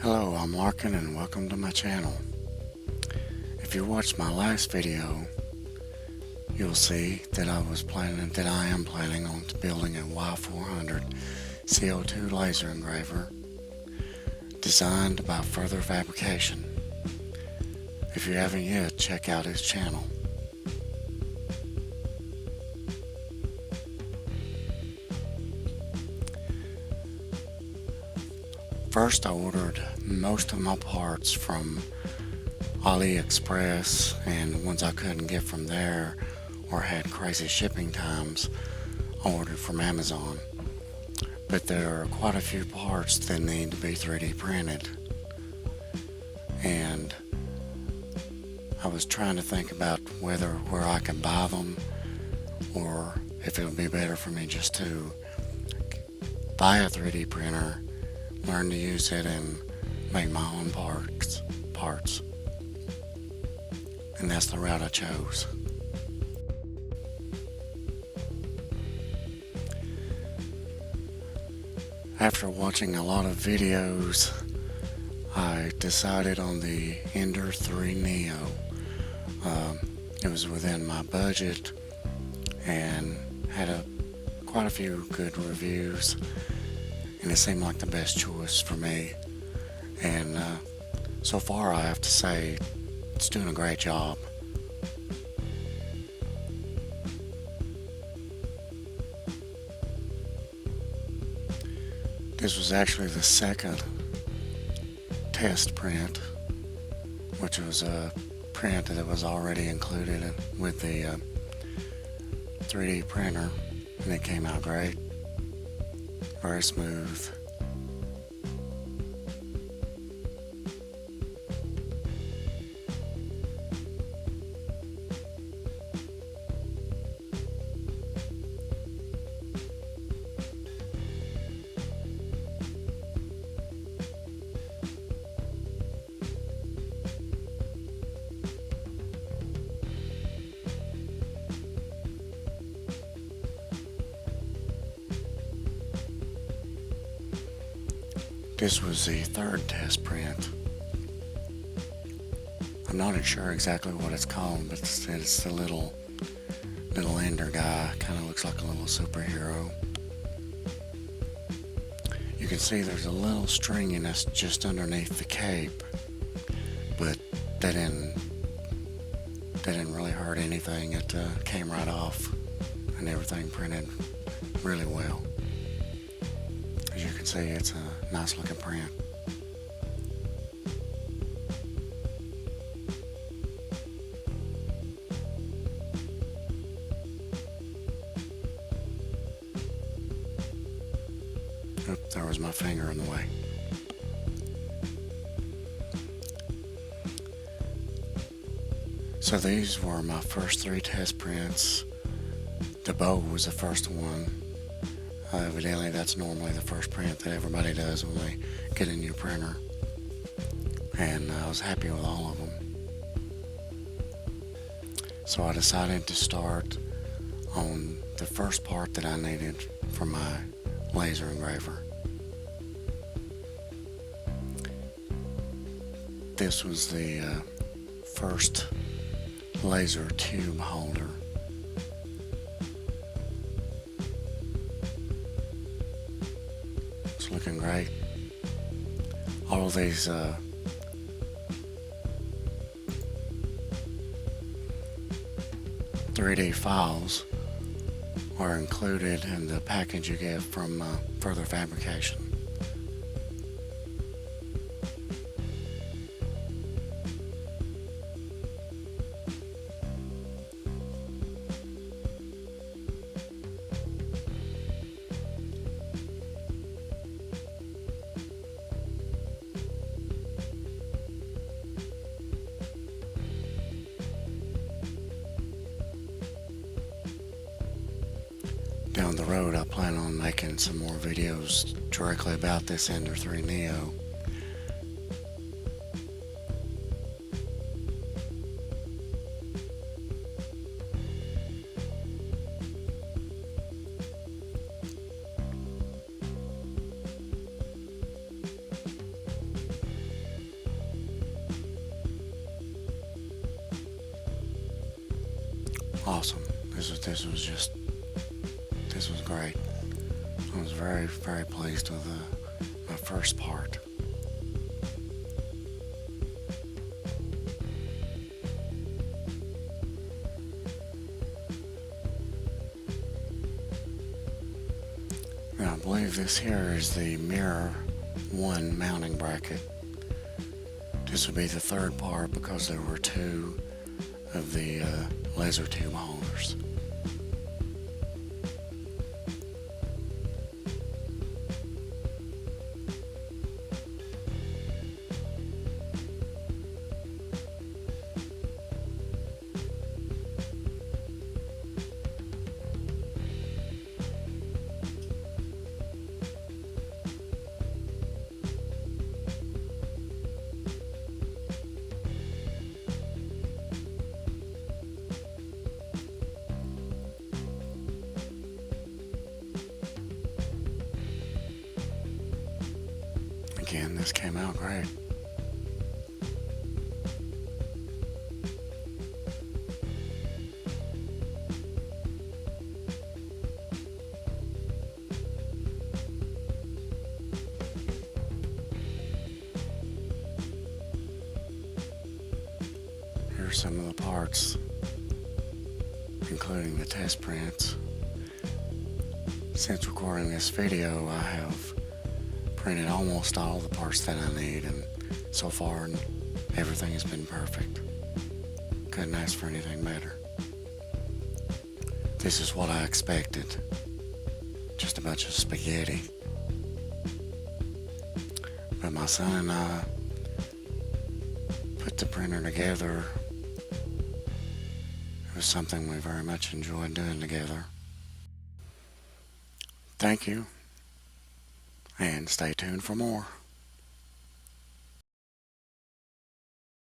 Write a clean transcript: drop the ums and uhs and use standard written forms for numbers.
Hello, I'm Larkin and welcome to my channel. If you watched my last video, you'll see that I am planning on building a Y400 CO2 laser engraver designed by Further Fabrication. If you haven't yet, check out his channel. First, I ordered most of my parts from AliExpress, and ones I couldn't get from there or had crazy shipping times, I ordered from Amazon. But there are quite a few parts that need to be 3D printed, and I was trying to think about where I can buy them, or if it would be better for me just to buy a 3D printer, learn to use it, and make my own parts. And that's the route I chose. After watching a lot of videos, I decided on the Ender 3 Neo. It was within my budget and had quite a few good reviews, and it seemed like the best choice for me. And so far, I have to say, it's doing a great job. This was actually the second test print, which was a print that was already included with the 3D printer, and it came out great, very smooth. This was the third test print. I'm not sure exactly what it's called, but it's the little Ender guy. Kind of looks like a little superhero. You can see there's a little stringiness just underneath the cape, but that didn't really hurt anything. It came right off, and everything printed really well. As you can see, it's a nice looking print. Oop, there was my finger in the way. So these were my first 3 test prints. The bow was the first one. Evidently, that's normally the first print that everybody does when they get a new printer. And I was happy with all of them. So I decided to start on the first part that I needed for my laser engraver. This was the first laser tube holder. It's looking great. All of these .3D files are included in the package you get from Further Fabrication. Down the road, I plan on making some more videos directly about this Ender 3 Neo. awesome. This was great. I was very, very pleased with my first part. Now, I believe this here is the mirror 1 mounting bracket. This would be the third part because there were 2 of the laser tube holders. Again, this came out great. Here's some of the parts, including the test prints. Since recording this video, I have printed almost all the parts that I need, and so far everything has been perfect. Couldn't ask for anything better. This is what I expected. Just a bunch of spaghetti. But my son and I put the printer together. It was something we very much enjoyed doing together. Thank you, and stay tuned for more.